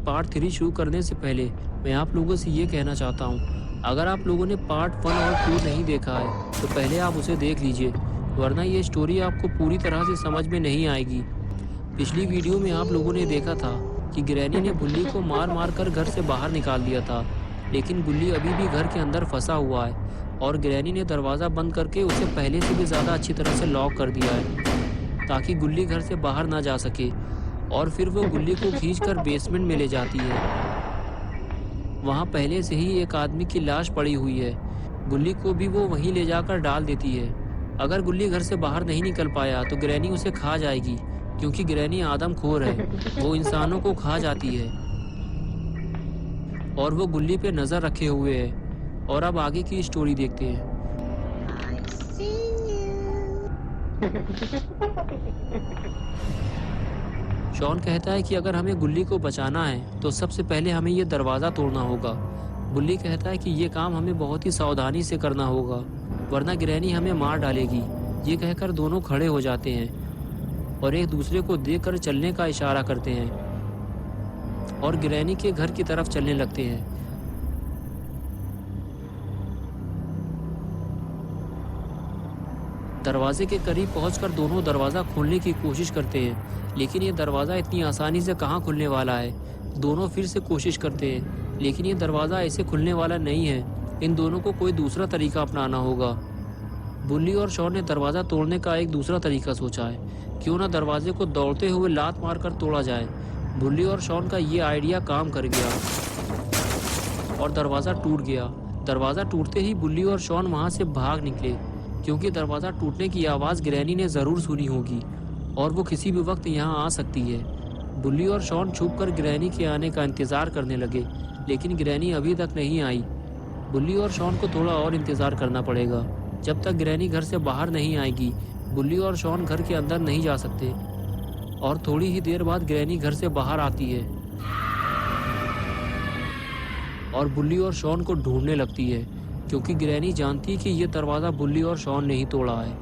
Part 3 शुरू करने से पहले मैं आप लोगों से ये कहना चाहता हूँ, अगर आप लोगों ने पार्ट 1 और 2 नहीं देखा है तो पहले आप उसे देख लीजिए, वरना ये स्टोरी आपको पूरी तरह से समझ में नहीं आएगी। पिछली वीडियो में आप लोगों ने देखा था कि ग्रैनी ने गुल्ली को मार मार कर घर से बाहर निकाल दिया था, लेकिन गुल्ली अभी भी घर के अंदर फंसा हुआ है और ग्रैनी ने दरवाज़ा बंद करके उसे पहले से भी ज़्यादा अच्छी तरह से लॉक कर दिया है ताकि गुल्ली घर से बाहर ना जा सके। और फिर वो गुल्ली को खींचकर बेसमेंट में ले जाती है। वहाँ पहले से ही एक आदमी की लाश पड़ी हुई है। गुल्ली को भी वो वहीं ले जाकर डाल देती है। अगर गुल्ली घर से बाहर नहीं निकल पाया तो ग्रैनी उसे खा जाएगी, क्योंकि ग्रैनी आदमखोर है, वो इंसानों को खा जाती है। और वो गुल्ली पे नज़र रखे हुए है। और अब आगे की स्टोरी देखते हैं। शॉन कहता है कि अगर हमें गुल्ली को बचाना है तो सबसे पहले हमें ये दरवाज़ा तोड़ना होगा। गुल्ली कहता है कि ये काम हमें बहुत ही सावधानी से करना होगा, वरना ग्रैनी हमें मार डालेगी। ये कहकर दोनों खड़े हो जाते हैं और एक दूसरे को देखकर चलने का इशारा करते हैं और ग्रैनी के घर की तरफ चलने लगते हैं। दरवाजे के करीब पहुंचकर दोनों दरवाज़ा खोलने की कोशिश करते हैं, लेकिन ये दरवाज़ा इतनी आसानी से कहाँ खुलने वाला है। दोनों फिर से कोशिश करते हैं, लेकिन ये दरवाज़ा ऐसे खुलने वाला नहीं है। इन दोनों को कोई दूसरा तरीका अपनाना होगा। बुल्ली और शॉन ने दरवाज़ा तोड़ने का एक दूसरा तरीका सोचा है। क्यों ना दरवाजे को दौड़ते हुए लात मारकर तोड़ा जाए। बुल्ली और शॉन का ये आइडिया काम कर गया और दरवाज़ा टूट गया। दरवाज़ा टूटते ही बुल्ली और शॉन वहाँ से भाग निकले, क्योंकि दरवाज़ा टूटने की आवाज़ ग्रैनी ने ज़रूर सुनी होगी और वो किसी भी वक्त यहाँ आ सकती है। बुल्ली और शॉन छुपकर ग्रैनी के आने का इंतज़ार करने लगे, लेकिन ग्रैनी अभी तक नहीं आई। बुल्ली और शॉन को थोड़ा और इंतज़ार करना पड़ेगा। जब तक ग्रैनी घर से बाहर नहीं आएगी, बुल्ली और शॉन घर के अंदर नहीं जा सकते। और थोड़ी ही देर बाद ग्रैनी घर से बाहर आती है और बुल्ली और शॉन को ढूंढने लगती है, क्योंकि ग्रैनी जानती है कि ये दरवाज़ा बुल्ली और शॉन ने ही तोड़ा है।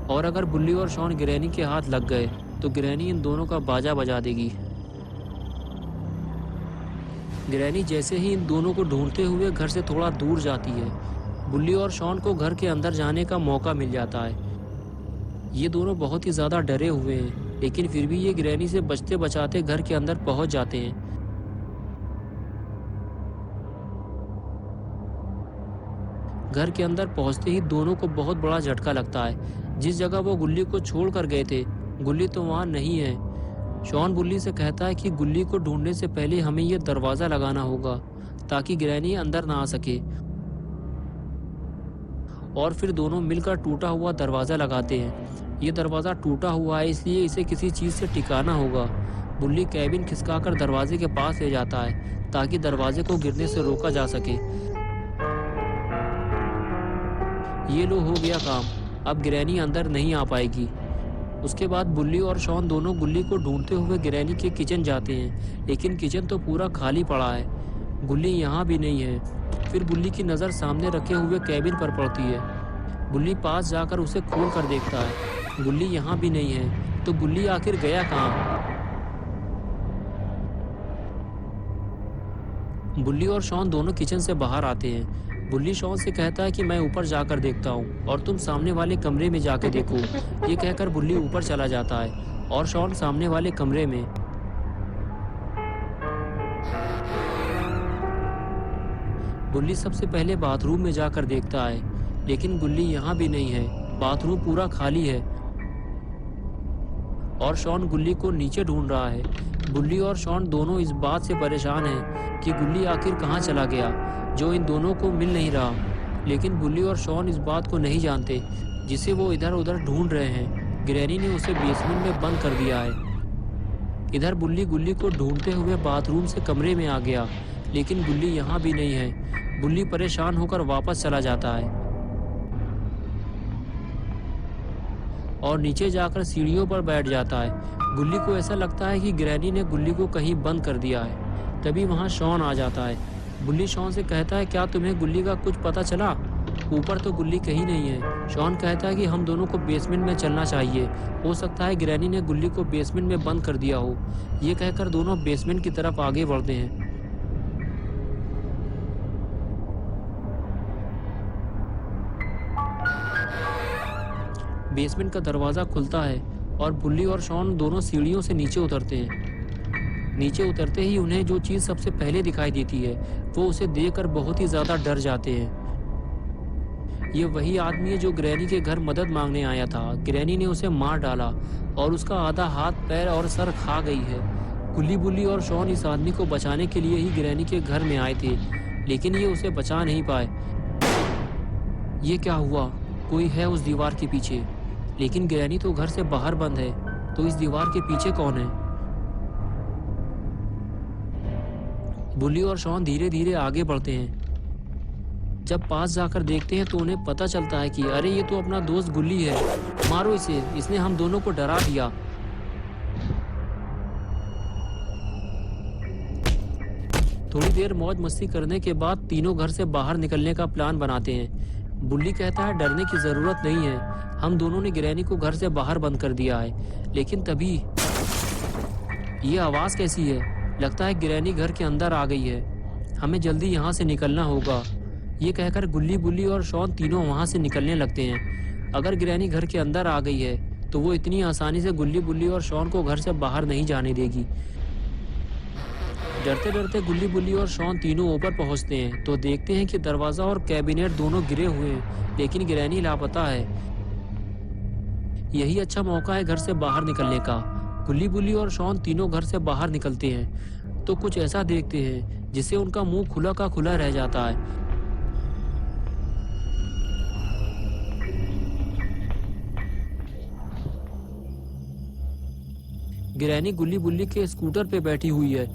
और अगर बुल्ली और शॉन ग्रैनी के हाथ लग गए तो ग्रैनी इन दोनों का बाजा बजा देगी। ग्रैनी जैसे ही इन दोनों को ढूंढते हुए घर से थोड़ा दूर जाती है, बुल्ली और शॉन को घर के अंदर जाने का मौका मिल जाता है। ये दोनों बहुत ही ज़्यादा डरे हुए हैं, लेकिन फिर भी ये ग्रैनी से बचते बचाते घर के अंदर पहुंच जाते हैं। घर के अंदर पहुंचते ही दोनों को बहुत बड़ा झटका लगता है। जिस जगह वो गुल्ली को छोड़ कर गए थे, गुल्ली तो वहाँ नहीं है। शॉन बुल्ली से कहता है कि गुल्ली को ढूंढने से पहले हमें यह दरवाज़ा लगाना होगा ताकि ग्रैनी अंदर ना आ सके। और फिर दोनों मिलकर टूटा हुआ दरवाज़ा लगाते हैं। ये दरवाज़ा टूटा हुआ है, इसलिए इसे किसी चीज़ से टिकाना होगा। बुल्ली कैबिन खिसकाकर दरवाजे के पास ले जाता है ताकि दरवाजे को गिरने से रोका जा सके। ये लो, हो गया काम। अब ग्रैनी अंदर नहीं आ पाएगी। उसके बाद बुल्ली और शॉन दोनों गुल्ली को ढूंढते हुए ग्रैनी के किचन जाते हैं, लेकिन किचन तो पूरा खाली पड़ा है। गुल्ली यहाँ भी नहीं है। फिर बुल्ली की नज़र सामने रखे हुए कैबिन पर पड़ती है। बुल्ली पास जाकर उसे खोल कर देखता है। गुल्ली यहाँ भी नहीं है। तो गुल्ली आखिर गया कहाँ? बुल्ली और शॉन दोनों किचन से बाहर आते हैं। बुल्ली शॉन से कहता है कि मैं ऊपर जाकर देखता हूँ और तुम सामने वाले कमरे में जाकर देखो। ये कहकर बुल्ली ऊपर चला जाता है और शॉन सामने वाले कमरे में। बुल्ली सबसे पहले बाथरूम में जाकर देखता है, लेकिन गुल्ली यहाँ भी नहीं है। बाथरूम पूरा खाली है और शॉन गुल्ली को नीचे ढूंढ रहा है। बुल्ली और शॉन दोनों इस बात से परेशान हैं कि गुल्ली आखिर कहाँ चला गया, जो इन दोनों को मिल नहीं रहा। लेकिन बुल्ली और शॉन इस बात को नहीं जानते, जिसे वो इधर उधर ढूंढ रहे हैं। ग्रैनी ने उसे बेसमेंट में बंद कर दिया है। इधर बुल्ली गुल्ली को ढूंढते हुए बाथरूम से कमरे में आ गया, लेकिन गुल्ली यहाँ भी नहीं है। बुल्ली परेशान होकर वापस चला जाता है और नीचे जाकर सीढ़ियों पर बैठ जाता है। गुल्ली को ऐसा लगता है कि ग्रैनी ने गुल्ली को कहीं बंद कर दिया है। तभी वहाँ शॉन आ जाता है। बुल्ली शॉन से कहता है, क्या तुम्हें गुल्ली का कुछ पता चला? ऊपर तो गुल्ली कहीं नहीं है। शॉन कहता है कि हम दोनों को बेसमेंट में चलना चाहिए। हो सकता है ग्रैनी ने गुल्ली को बेसमेंट में बंद कर दिया हो। ये कहकर दोनों बेसमेंट की तरफ आगे बढ़ते हैं। बेसमेंट का दरवाज़ा खुलता है और बुल्ली और शॉन दोनों सीढ़ियों से नीचे उतरते हैं। नीचे उतरते ही उन्हें जो चीज़ सबसे पहले दिखाई देती है वो उसे देखकर बहुत ही ज़्यादा डर जाते हैं। ये वही आदमी है जो ग्रैनी के घर मदद मांगने आया था। ग्रैनी ने उसे मार डाला और उसका आधा हाथ, पैर और सर खा गई है। गुल्ली, बुल्ली और शॉन इस आदमी को बचाने के लिए ही ग्रैनी के घर में आए थे, लेकिन ये उसे बचा नहीं पाए। ये क्या हुआ? कोई है उस दीवार के पीछे, लेकिन ग्रैनी तो घर से बाहर बंद है, तो इस दीवार के पीछे कौन है? बुल्ली और शॉन धीरे धीरे आगे बढ़ते हैं। जब पास जाकर देखते हैं तो उन्हें पता चलता है कि अरे ये तो अपना दोस्त गुल्ली है। मारो इसे, इसने हम दोनों को डरा दिया। थोड़ी देर मौज मस्ती करने के बाद तीनों घर से बाहर निकलने का प्लान बनाते हैं। बुल्ली कहता है डरने की जरूरत नहीं है, हम दोनों ने ग्रैनी को घर से बाहर बंद कर दिया है। लेकिन तभी ये आवाज़ कैसी है? लगता है ग्रैनी घर के अंदर आ गई है। हमें जल्दी यहाँ से निकलना होगा। ये कहकर गुल्ली, बुल्ली और शॉन तीनों वहाँ से निकलने लगते हैं। अगर ग्रैनी घर के अंदर आ गई है तो वो इतनी आसानी से गुल्ली, बुल्ली और शॉन को घर से बाहर नहीं जाने देगी। डरते डरते गुल्ली, बुल्ली और शॉन तीनों ऊपर पहुँचते हैं तो देखते हैं कि दरवाज़ा और कैबिनेट दोनों गिरे हुए हैं, लेकिन ग्रैनी लापता है। यही अच्छा मौका है घर से बाहर निकलने का। गुल्ली, बुल्ली और शॉन तीनों घर से बाहर निकलते हैं तो कुछ ऐसा देखते हैं जिससे उनका मुंह खुला का खुला रह जाता है। ग्रैनी गुल्ली, बुल्ली के स्कूटर पे बैठी हुई है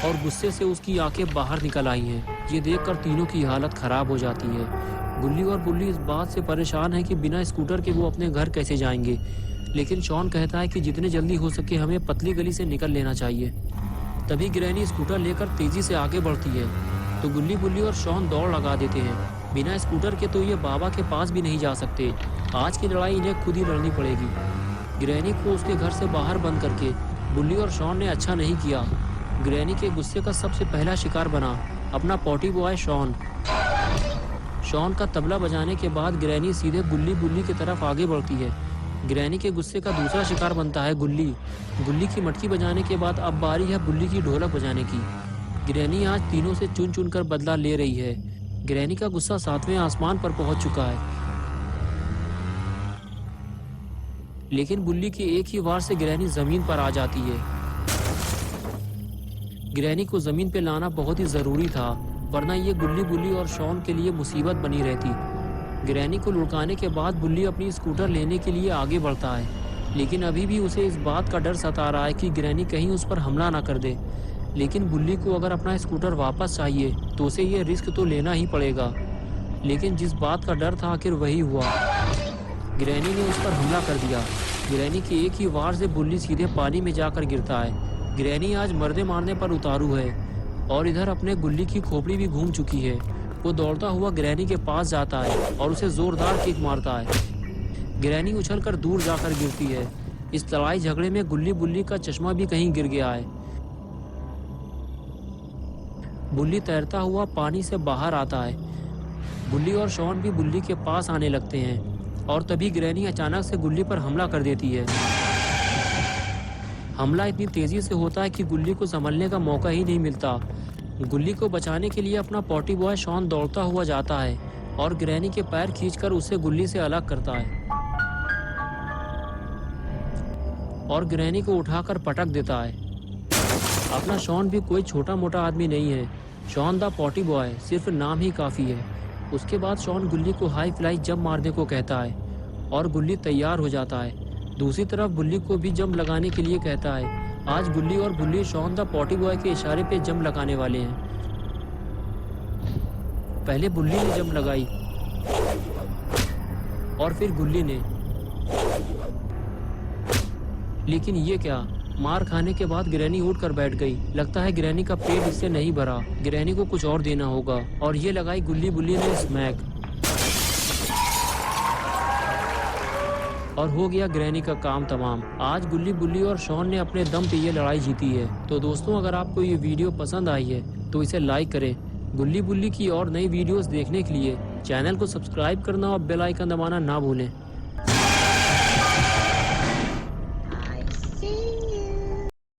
और गुस्से से उसकी आंखें बाहर निकल आई हैं। ये देखकर तीनों की हालत खराब हो जाती है। गुल्ली और बुल्ली इस बात से परेशान है कि बिना स्कूटर के वो अपने घर कैसे जाएंगे, लेकिन शॉन कहता है कि जितने जल्दी हो सके हमें पतली गली से निकल लेना चाहिए। तभी ग्रैनी स्कूटर लेकर तेजी से आगे बढ़ती है तो गुल्ली, बुल्ली और शॉन दौड़ लगा देते हैं। बिना स्कूटर के तो ये बाबा के पास भी नहीं जा सकते। आज की लड़ाई इन्हें खुद ही लड़नी पड़ेगी। ग्रैनी को उसके घर से बाहर बंद करके बुल्ली और शॉन ने अच्छा नहीं किया। ग्रैनी के गुस्से का सबसे पहला शिकार बना अपना पॉटी बॉय शॉन। शॉन का तबला बजाने के बाद ग्रैनी सीधे गुल्ली, बुल्ली की तरफ आगे बढ़ती है। ग्रैनी के गुस्से का दूसरा शिकार बनता है गुल्ली। गुल्ली की मटकी बजाने के बाद अब बारी है बुल्ली की ढोलक बजाने की। ग्रैनी आज तीनों से चुन चुन कर बदला ले रही है। ग्रैनी का गुस्सा 7वें आसमान पर पहुंच चुका है, लेकिन बुल्ली की एक ही वार से ग्रैनी जमीन पर आ जाती है। ग्रैनी को जमीन पे लाना बहुत ही जरूरी था, वरना ये गुल्ली, बुल्ली और शॉन के लिए मुसीबत बनी रहती। ग्रैनी को लुढ़काने के बाद बुल्ली अपनी स्कूटर लेने के लिए आगे बढ़ता है, लेकिन अभी भी उसे इस बात का डर सता रहा है कि ग्रैनी कहीं उस पर हमला ना कर दे। लेकिन बुल्ली को अगर अपना स्कूटर वापस चाहिए तो उसे ये रिस्क तो लेना ही पड़ेगा। लेकिन जिस बात का डर था आखिर वही हुआ। ग्रैनी ने उस पर हमला कर दिया। ग्रैनी की एक ही वार से बुल्ली सीधे पानी में जाकर गिरता है। ग्रैनी आज मर्दे मारने पर उतारू है और इधर अपने गुल्ली की खोपड़ी भी घूम चुकी है। वो दौड़ता हुआ ग्रैनी के पास जाता है और उसे जोरदार किक मारता है। ग्रैनी उछलकर दूर जाकर गिरती है। इस लड़ाई झगड़े में गुल्ली, बुल्ली का चश्मा भी कहीं गिर गया है। बुल्ली तैरता हुआ पानी से बाहर आता है। बुल्ली और शॉन भी बुल्ली के पास आने लगते हैं और तभी ग्रैनी अचानक से गुल्ली पर हमला कर देती है। हमला इतनी तेजी से होता है कि गुल्ली को संभलने का मौका ही नहीं मिलता। गुल्ली को बचाने के लिए अपना पॉटी बॉय शॉन दौड़ता हुआ जाता है और ग्रैनी के पैर खींचकर उसे गुल्ली से अलग करता है और ग्रैनी को उठाकर पटक देता है। अपना शॉन भी कोई छोटा मोटा आदमी नहीं है। शॉन द पॉटी बॉय सिर्फ नाम ही काफ़ी है। उसके बाद शॉन गुल्ली को हाई फ्लाई जंप मारने को कहता है और गुल्ली तैयार हो जाता है। दूसरी तरफ बुल्ली को भी जंप लगाने के लिए कहता है। आज गुल्ली और बुल्ली शॉन द पॉटी बॉय के इशारे पे जंप लगाने वाले हैं। पहले बुल्ली ने जंप लगाई और फिर गुल्ली ने। लेकिन ये क्या, मार खाने के बाद ग्रैनी उठकर बैठ गई। लगता है ग्रैनी का पेट इससे नहीं भरा, ग्रैनी को कुछ और देना होगा। और ये लगाई गुल्ली बुल्ली ने स्मैक, और हो गया ग्रैनी का काम तमाम। आज गुल्ली बुल्ली और शॉन ने अपने दम पे ये लड़ाई जीती है। तो दोस्तों, अगर आपको ये वीडियो पसंद आई है तो इसे लाइक करें। गुल्ली बुल्ली की और नई वीडियोस देखने के लिए चैनल को सब्सक्राइब करना और बेल आइकन दबाना ना भूलें।